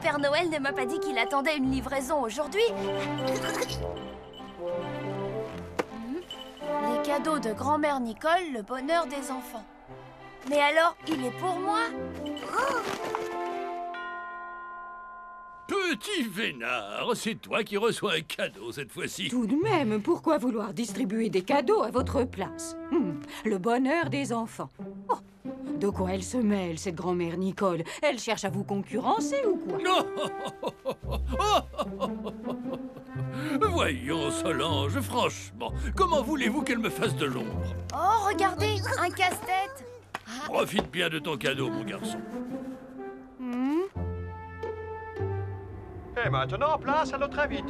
Père Noël ne m'a pas dit qu'il attendait une livraison aujourd'hui. Les cadeaux de grand-mère Nicole, le bonheur des enfants. Mais alors, il est pour moi? Petit vénard, c'est toi qui reçois un cadeau cette fois-ci. Tout de même, pourquoi vouloir distribuer des cadeaux à votre place? Le bonheur des enfants. Oh, de quoi elle se mêle, cette grand-mère Nicole? Elle cherche à vous concurrencer ou quoi? Non. Voyons, Solange, franchement, comment voulez-vous qu'elle me fasse de l'ombre? Oh, regardez, un casse-tête. Profite bien de ton cadeau, mon garçon. Et maintenant, place à notre invitée.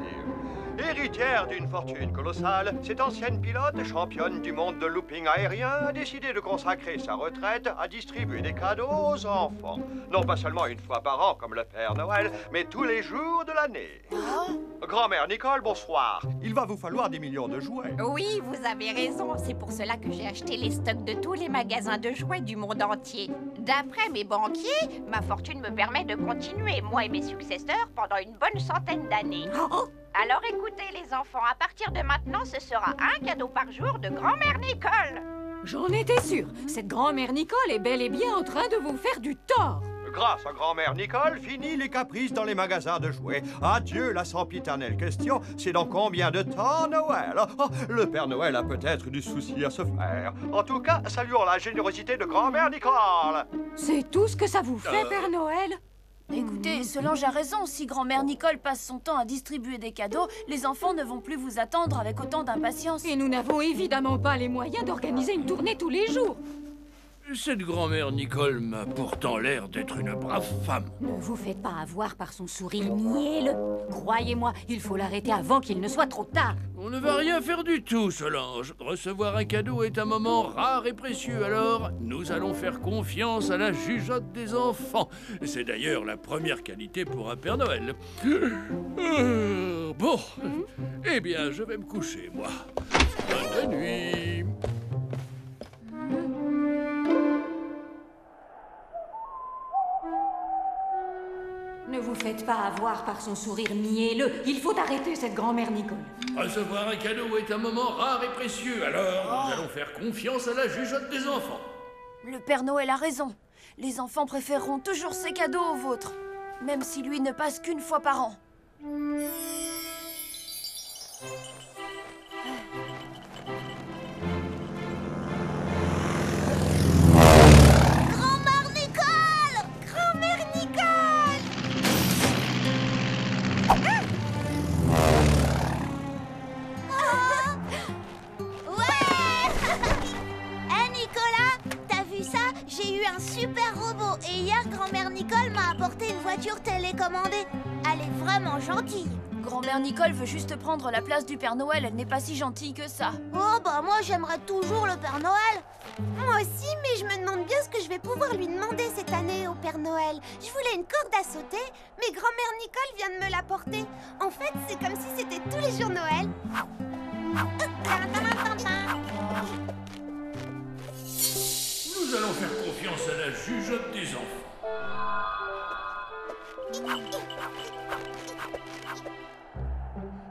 Héritière d'une fortune colossale, cette ancienne pilote, championne du monde de looping aérien, a décidé de consacrer sa retraite à distribuer des cadeaux aux enfants. Non pas seulement une fois par an, comme le Père Noël, mais tous les jours de l'année. Grand-mère Nicole, bonsoir. Il va vous falloir des millions de jouets. Oui, vous avez raison. C'est pour cela que j'ai acheté les stocks de tous les magasins de jouets du monde entier. D'après mes banquiers, ma fortune me permet de continuer, moi et mes successeurs, pendant une bonne centaine d'années. Alors écoutez les enfants, à partir de maintenant, ce sera un cadeau par jour de grand-mère Nicole. J'en étais sûre. Cette grand-mère Nicole est bel et bien en train de vous faire du tort. Grâce à grand-mère Nicole, fini les caprices dans les magasins de jouets. Adieu la sempiternelle question, c'est dans combien de temps Noël? Oh, le Père Noël a peut-être du souci à se faire. En tout cas, saluons la générosité de grand-mère Nicole. C'est tout ce que ça vous fait, Père Noël? Écoutez, Solange a raison. Si grand-mère Nicole passe son temps à distribuer des cadeaux, les enfants ne vont plus vous attendre avec autant d'impatience. Et nous n'avons évidemment pas les moyens d'organiser une tournée tous les jours. Cette grand-mère Nicole m'a pourtant l'air d'être une brave femme. Ne vous faites pas avoir par son sourire mielleux. Croyez-moi, il faut l'arrêter avant qu'il ne soit trop tard. On ne va rien faire du tout, Solange. Recevoir un cadeau est un moment rare et précieux, alors nous allons faire confiance à la jugeote des enfants. C'est d'ailleurs la première qualité pour un Père Noël. Bon, eh bien, je vais me coucher, moi. Bonne nuit. Ne vous faites pas avoir par son sourire mielleux. Il faut arrêter cette grand-mère Nicole. Recevoir un cadeau est un moment rare et précieux, alors nous allons faire confiance à la jugeote des enfants. Le Père Noël a raison. Les enfants préféreront toujours ses cadeaux aux vôtres, même si lui ne passe qu'une fois par an. Grand-mère Nicole! Grand-mère Nicole! Ouais! Hé Nicolas, t'as vu ça? J'ai eu un super robot et hier grand-mère Nicole m'a apporté une voiture télécommandée. Elle est vraiment gentille. Grand-mère Nicole veut juste prendre la place du Père Noël. Elle n'est pas si gentille que ça. Oh bah moi j'aimerais toujours le Père Noël. Moi aussi, mais je me demande bien ce que je vais pouvoir lui demander cette année au Père Noël. Je voulais une corde à sauter, mais grand-mère Nicole vient de me l'apporter. En fait, c'est comme si c'était tous les jours Noël. Nous allons faire confiance à la jugeote des enfants.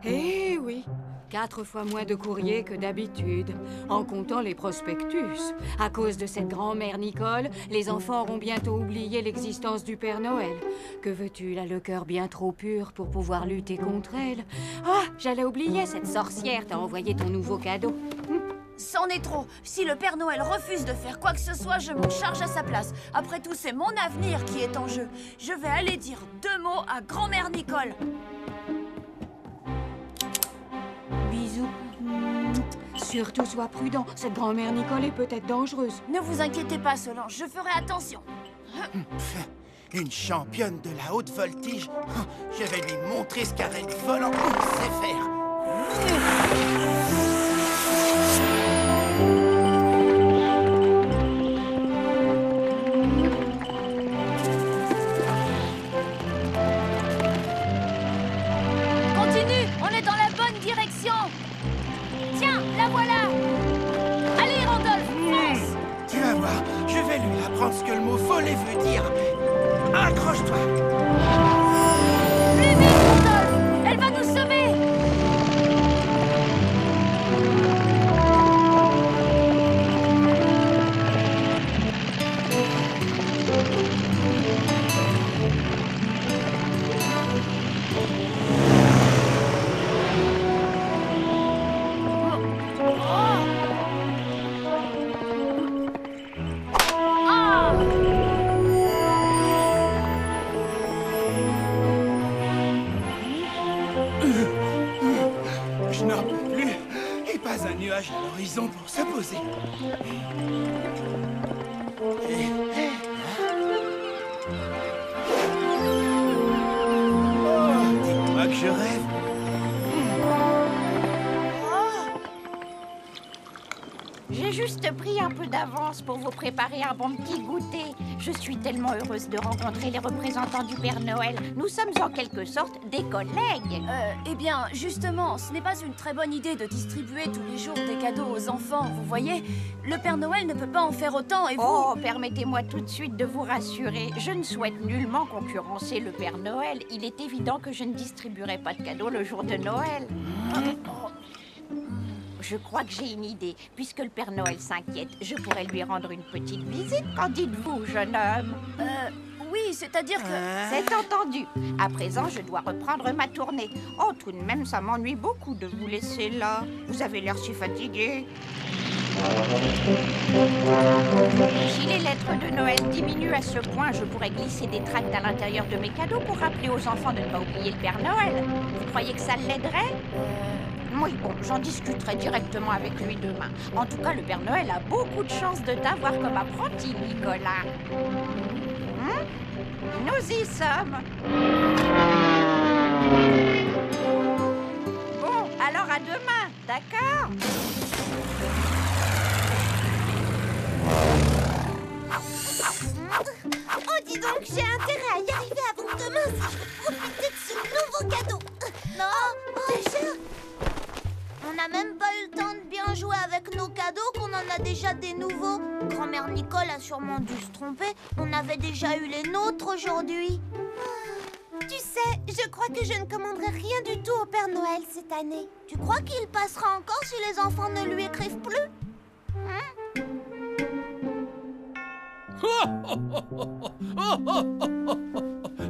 Eh oui, 4 fois moins de courriers que d'habitude, en comptant les prospectus. À cause de cette grand-mère Nicole, les enfants auront bientôt oublié l'existence du Père Noël. Que veux-tu, elle a le cœur bien trop pur pour pouvoir lutter contre elle. Ah, j'allais oublier, cette sorcière t'a envoyé ton nouveau cadeau. C'en est trop. Si le Père Noël refuse de faire quoi que ce soit, je m'en charge à sa place. Après tout, c'est mon avenir qui est en jeu. Je vais aller dire 2 mots à grand-mère Nicole. Bisous. Surtout sois prudent, cette grand-mère Nicole est peut-être dangereuse. Ne vous inquiétez pas, Solange, je ferai attention. Une championne de la haute voltige. Je vais lui montrer ce qu'un raid volant sait faire. Continue, on est dans la bonne direction. Tiens, la voilà. Allez, Randolph, fonce. Tu vas voir, je vais lui apprendre ce que le mot voler veut dire. Accroche-toi. Je n'en peux plus. Et pas un nuage à l'horizon pour se poser. Oh, dis-moi que je rêve. J'ai juste pris un peu d'avance pour vous préparer un bon petit goûter. Je suis tellement heureuse de rencontrer les représentants du Père Noël. Nous sommes en quelque sorte des collègues. Eh bien, justement, ce n'est pas une très bonne idée de distribuer tous les jours des cadeaux aux enfants, vous voyez? Le Père Noël ne peut pas en faire autant et vous... Oh, permettez-moi tout de suite de vous rassurer. Je ne souhaite nullement concurrencer le Père Noël. Il est évident que je ne distribuerai pas de cadeaux le jour de Noël. Je crois que j'ai une idée. Puisque le Père Noël s'inquiète, je pourrais lui rendre une petite visite. Qu'en dites-vous, jeune homme? Oui, c'est-à-dire que... C'est entendu. À présent, je dois reprendre ma tournée. Oh, tout de même, ça m'ennuie beaucoup de vous laisser là. Vous avez l'air si fatigué. Si les lettres de Noël diminuent à ce point, je pourrais glisser des tracts à l'intérieur de mes cadeaux pour rappeler aux enfants de ne pas oublier le Père Noël. Vous croyez que ça l'aiderait? Oui, bon, j'en discuterai directement avec lui demain. En tout cas, le Père Noël a beaucoup de chance de t'avoir comme apprenti, Nicolas. Nous y sommes. Bon, alors à demain, d'accord? Oh, dis donc, j'ai intérêt à y arriver avant demain si je veux profiter de ce nouveau cadeau. Non, déjà? On n'a même pas eu le temps de bien jouer avec nos cadeaux qu'on en a déjà des nouveaux. Grand-mère Nicole a sûrement dû se tromper. On avait déjà eu les nôtres aujourd'hui. Tu sais, je crois que je ne commanderai rien du tout au Père Noël cette année. Tu crois qu'il passera encore si les enfants ne lui écrivent plus?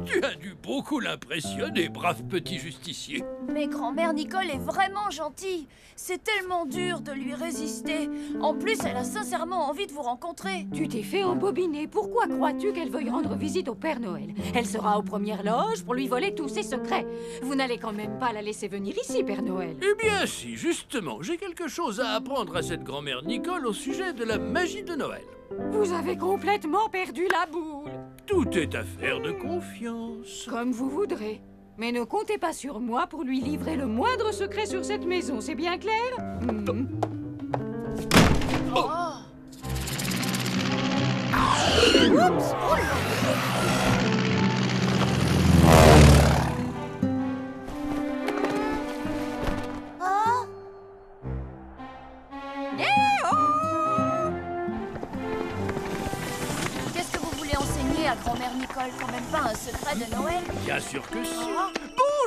Tu as dû beaucoup l'impressionner, brave petit justicier. Mais grand-mère Nicole est vraiment gentille. C'est tellement dur de lui résister. En plus, elle a sincèrement envie de vous rencontrer. Tu t'es fait embobiner. Pourquoi crois-tu qu'elle veuille rendre visite au Père Noël? Elle sera aux premières loges pour lui voler tous ses secrets. Vous n'allez quand même pas la laisser venir ici, Père Noël. Eh bien si, justement, j'ai quelque chose à apprendre à cette grand-mère Nicole au sujet de la magie de Noël. Vous avez complètement perdu la boule. Tout est affaire de confiance. Comme vous voudrez. Mais ne comptez pas sur moi pour lui livrer le moindre secret sur cette maison, c'est bien clair? Oups! Oh! Qu'est-ce que vous voulez enseigner à grand-mère Nicole? Quand même pas un secret de Noël? Bien sûr que si.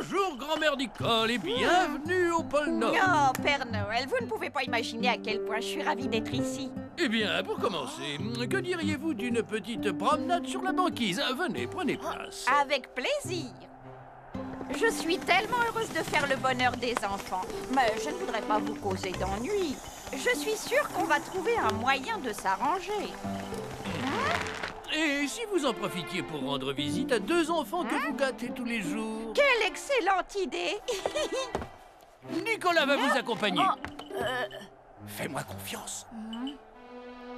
Bonjour grand-mère Nicole et bienvenue au pôle Nord. Oh, Père Noël, vous ne pouvez pas imaginer à quel point je suis ravie d'être ici. Eh bien, pour commencer, que diriez-vous d'une petite promenade sur la banquise? Venez, prenez place. Avec plaisir. Je suis tellement heureuse de faire le bonheur des enfants. Mais je ne voudrais pas vous causer d'ennui. Je suis sûre qu'on va trouver un moyen de s'arranger. Et si vous en profitiez pour rendre visite à deux enfants que vous gâtez tous les jours? Quelle excellente idée! Nicolas va vous accompagner. Fais-moi confiance.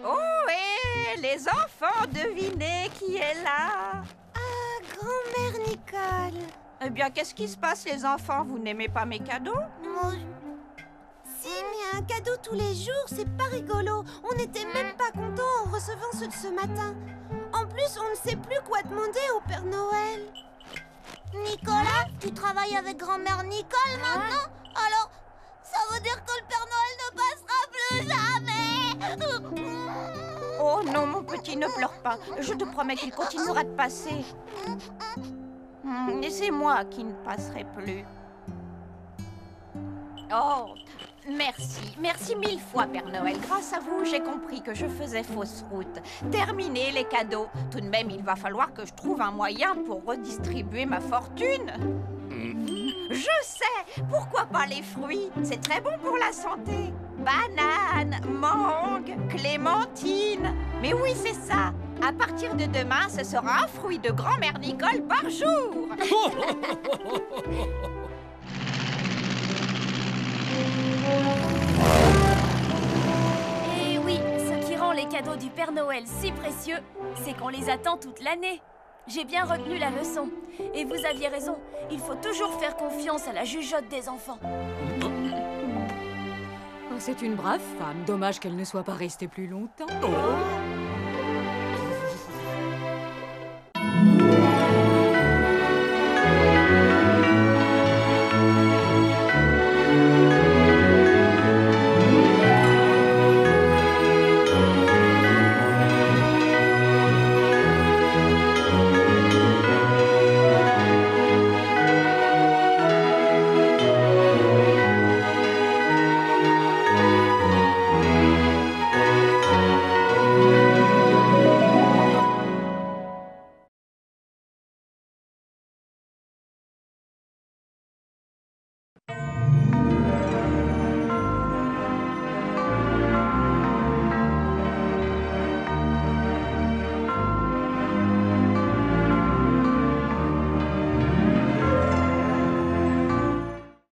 Oh, et les enfants, devinez qui est là? Ah, grand-mère Nicole. Eh bien, qu'est-ce qui se passe, les enfants? Vous n'aimez pas mes cadeaux? Moi, si, mais un cadeau tous les jours, c'est pas rigolo. On n'était même pas contents en recevant ceux de ce matin. En plus, on ne sait plus quoi demander au Père Noël. Nicolas, tu travailles avec grand-mère Nicole maintenant? Alors, ça veut dire que le Père Noël ne passera plus jamais. Oh non, mon petit, ne pleure pas. Je te promets qu'il continuera de passer. Et c'est moi qui ne passerai plus. Oh, Merci 1000 fois, Père Noël. Grâce à vous, j'ai compris que je faisais fausse route. Terminez les cadeaux. Tout de même, il va falloir que je trouve un moyen pour redistribuer ma fortune. Je sais, pourquoi pas les fruits? C'est très bon pour la santé. Banane, mangue, clémentine. Mais oui, c'est ça. À partir de demain, ce sera un fruit de grand-mère Nicole par jour. Et oui, ce qui rend les cadeaux du Père Noël si précieux, c'est qu'on les attend toute l'année. J'ai bien retenu la leçon. Et vous aviez raison, il faut toujours faire confiance à la jugeote des enfants. Oh, c'est une brave femme. Dommage qu'elle ne soit pas restée plus longtemps. Oh.